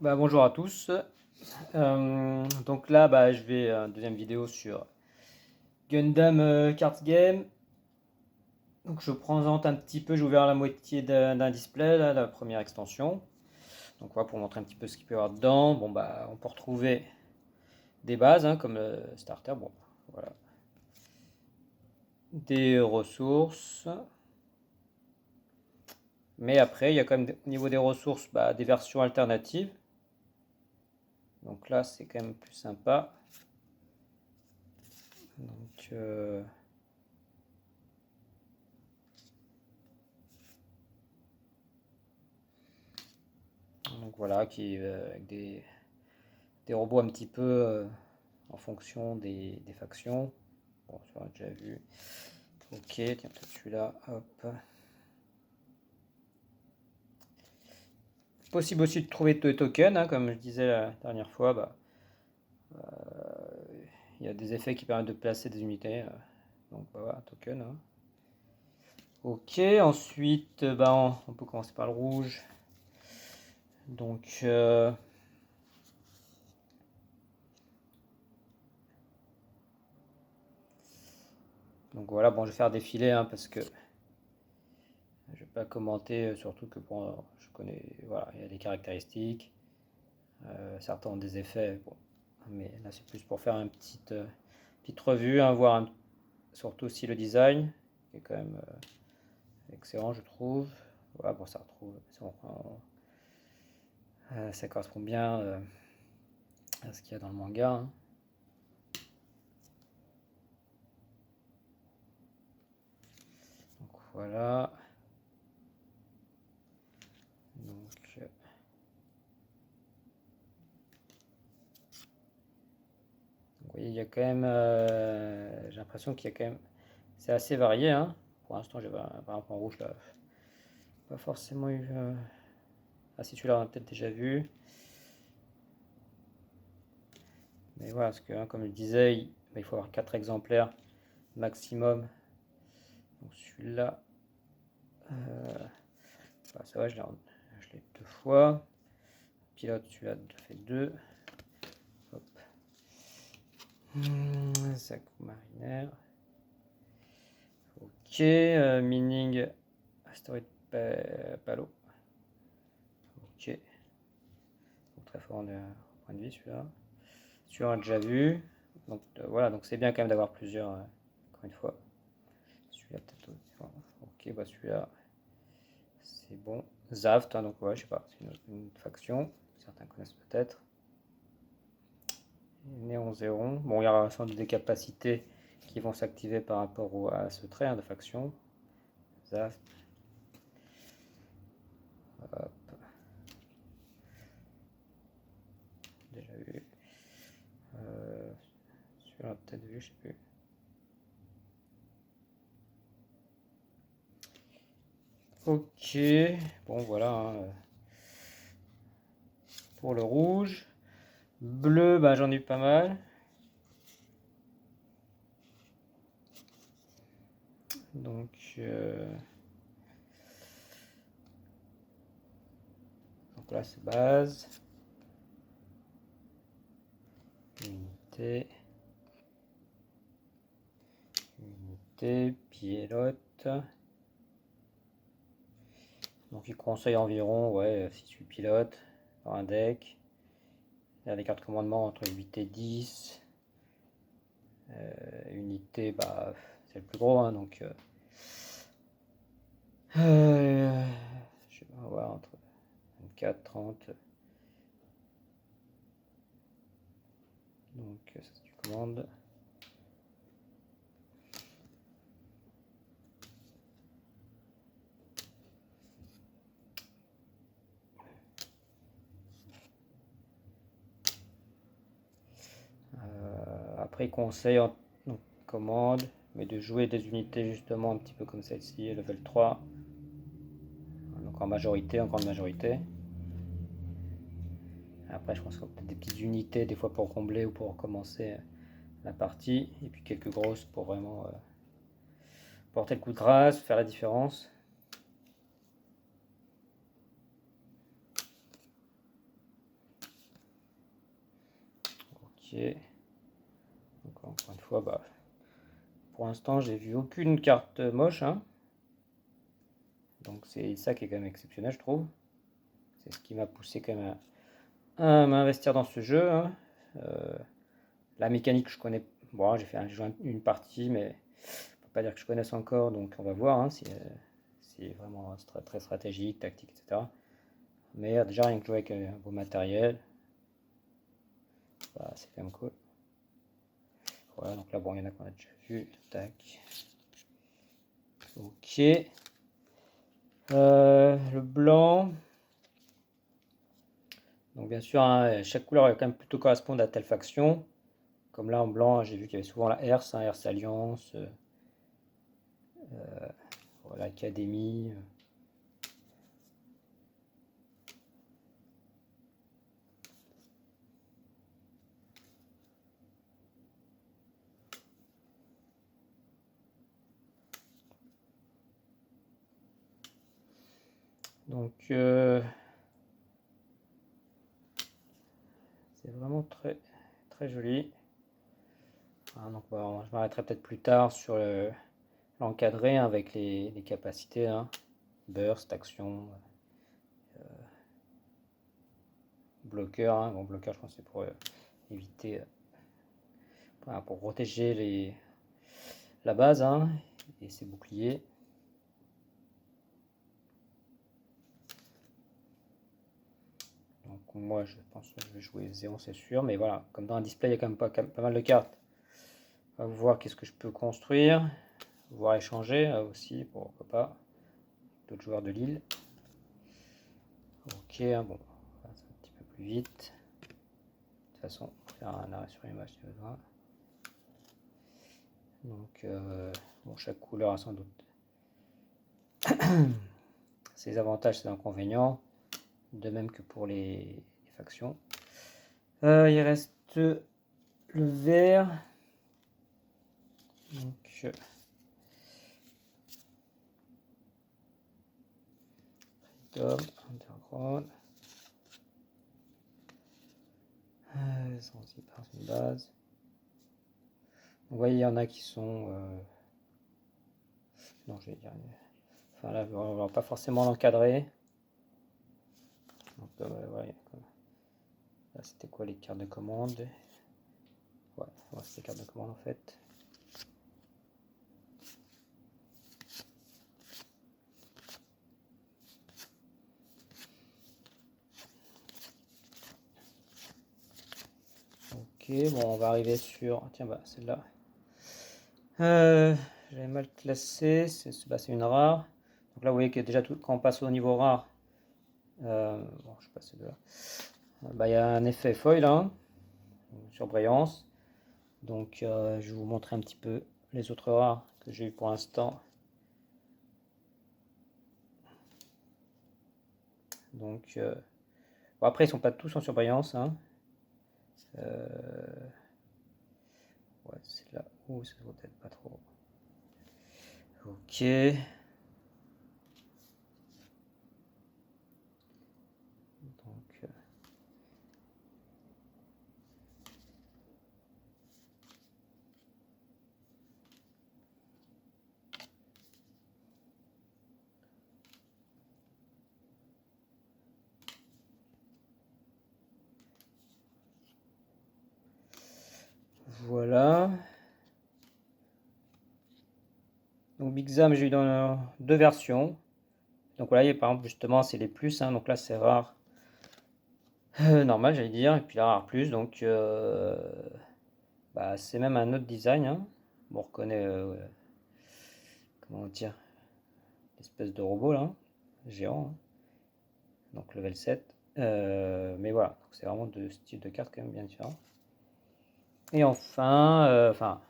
Bonjour à tous. Donc là, je vais deuxième vidéo sur Gundam Cards Game. Donc je présente un petit peu, j'ai ouvert la moitié d'un display, là, la première extension. Donc voilà, pour montrer un petit peu ce qu'il peut y avoir dedans. On peut retrouver des bases, hein, comme le starter. Bon, voilà. Des ressources. Mais après, il y a quand même au niveau des ressources, des versions alternatives. Donc là, c'est quand même plus sympa. Donc, voilà, avec des robots un petit peu en fonction des factions. Bon, ça on a déjà vu. Ok, tiens, peut-être celui-là. Hop. Possible aussi de trouver des tokens, hein, comme je disais la dernière fois. Il y a des effets qui permettent de placer des unités. Donc voilà, token. Hein. Ok, ensuite, on peut commencer par le rouge. Donc, voilà, bon, je vais faire défiler hein, parce que je vais pas commenter, surtout que je connais, voilà, il y a des caractéristiques, certains ont des effets, bon, mais là c'est plus pour faire une petite revue, hein, voir surtout aussi le design, qui est quand même excellent je trouve. Voilà, bon, ça correspond bien à ce qu'il y a dans le manga. Hein. Donc voilà. Donc, vous voyez, il y a quand même, j'ai l'impression qu'il y a quand même, c'est assez varié. Hein. Pour l'instant, j'ai par exemple en rouge là, pas forcément eu. Ah, si celui-là, on a peut-être déjà vu. Mais voilà, parce que, hein, comme je disais, il faut avoir 4 exemplaires maximum. Donc celui-là, ça va, je l'ai 2 fois. Pilote, celui-là, fait 2. Hop. Sac marinaire. Ok, Mining Asteroid Palo. Ok. Donc, très fort en point de vie celui-là. Celui-là, on a déjà vu. Donc voilà, donc c'est bien quand même d'avoir plusieurs, encore une fois. Celui-là, peut-être. Ok, celui-là, c'est bon. Zaft, hein, donc ouais, je sais pas, c'est une faction. Certains connaissent peut-être. Néon Zéron. Bon, il y aura sans doute des capacités qui vont s'activer par rapport à ce trait hein, de faction. Zaft. Hop. Déjà vu. Celui-là, peut-être vu, je sais plus. Ok, bon voilà hein, pour le rouge. Bleu, j'en ai eu pas mal. Donc là c'est base. Unité. Pilote. Donc il conseille environ 6-8 pilotes dans un deck. Il y a des cartes de commandement entre 8 et 10. Unité, c'est le plus gros, hein, donc je vais avoir entre 24 30. Donc ça c'est du commande. Après il conseille en commande, mais de jouer des unités justement un petit peu comme celle-ci, level 3. Donc en majorité, en grande majorité. Après je pense qu'il y a peut-être des petites unités des fois pour combler ou pour commencer la partie. Et puis quelques grosses pour vraiment porter le coup de grâce, faire la différence. Ok. Donc, encore une fois, bah, pour l'instant, j'ai vu aucune carte moche, hein. Donc c'est ça qui est quand même exceptionnel, je trouve. C'est ce qui m'a poussé quand même à m'investir dans ce jeu, hein. La mécanique, je connais. Bon, j'ai fait une partie, mais on peut pas dire que je connaisse encore, donc on va voir, hein, si c'est vraiment très stratégique, tactique, etc. Mais déjà, rien que jouer avec un beau matériel, bah, c'est quand même cool. Voilà, donc là, bon, il y en a qu'on a déjà vu. Tac. Ok. Le blanc. Donc bien sûr, hein, chaque couleur va quand même plutôt correspondre à telle faction. Comme là en blanc, j'ai vu qu'il y avait souvent la Herse, hein, Herse Alliance, voilà, Académie. Donc c'est vraiment très joli. Ah, donc bon, je m'arrêterai peut-être plus tard sur l'encadré, hein, avec les capacités, hein. Burst, action, bloqueur, hein. Bon, bloqueur, je pense que c'est pour éviter, pour protéger la base, hein, et ses boucliers. Donc moi je pense que je vais jouer 0, c'est sûr, mais voilà, comme dans un display il y a quand même pas mal de cartes. On va voir qu'est-ce que je peux construire, voir échanger aussi, pourquoi pas, d'autres joueurs de Lille. Ok, bon, ça va un petit peu plus vite. De toute façon, on va faire un arrêt sur image si besoin. Donc, bon, chaque couleur a sans doute ses avantages, ses inconvénients, de même que pour les factions. Il reste le vert. Donc, Freedom, Underground. Zanzibar, c'est une base. Vous voyez, il y en a qui sont. Non, je vais dire. Enfin, là, on va pas forcément l'encadrer. Donc, ouais, là, c'était quoi les cartes de commande? Ouais, c'est les cartes de commande en fait. Ok, bon, on va arriver sur. Tiens, bah, celle-là. J'avais mal classé. C'est une rare. Donc là, vous voyez que déjà, quand on passe au niveau rare, bon, je passe de là. Bah, il y a un effet foil, hein, surbrillance. Donc, je vais vous montrer un petit peu les autres rares que j'ai eu pour l'instant. Donc, bon, après, ils sont pas tous en surbrillance, hein. Ouais, c'est là. Ouh, ça vaut peut-être pas trop. Ok. Donc, voilà. Donc, Big Zam, j'ai eu dans deux versions. Donc voilà, par exemple, justement, c'est les plus, hein. Donc là, c'est rare. Normal, j'allais dire. Et puis là, rare plus. Donc, bah, c'est même un autre design, hein. Bon, on reconnaît, comment dire, l'espèce de robot là, géant, hein. Donc level 7. Mais voilà, c'est vraiment deux styles de cartes quand même bien différents. Et enfin,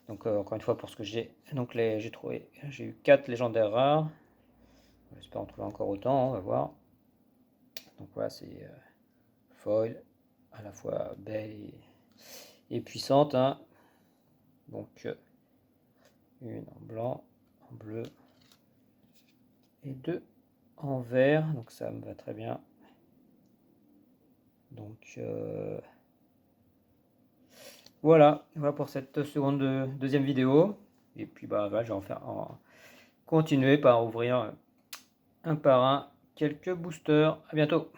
donc encore une fois pour ce que j'ai, donc j'ai trouvé, j'ai eu 4 légendaires rares. J'espère en trouver encore autant, hein, on va voir. Donc voilà, c'est foil, à la fois belle et puissante, hein. Donc une en blanc, en bleu et deux en vert, donc ça me va très bien. Donc Voilà pour cette deuxième vidéo. Et puis bah voilà, je vais continuer par ouvrir un par un quelques boosters. À bientôt.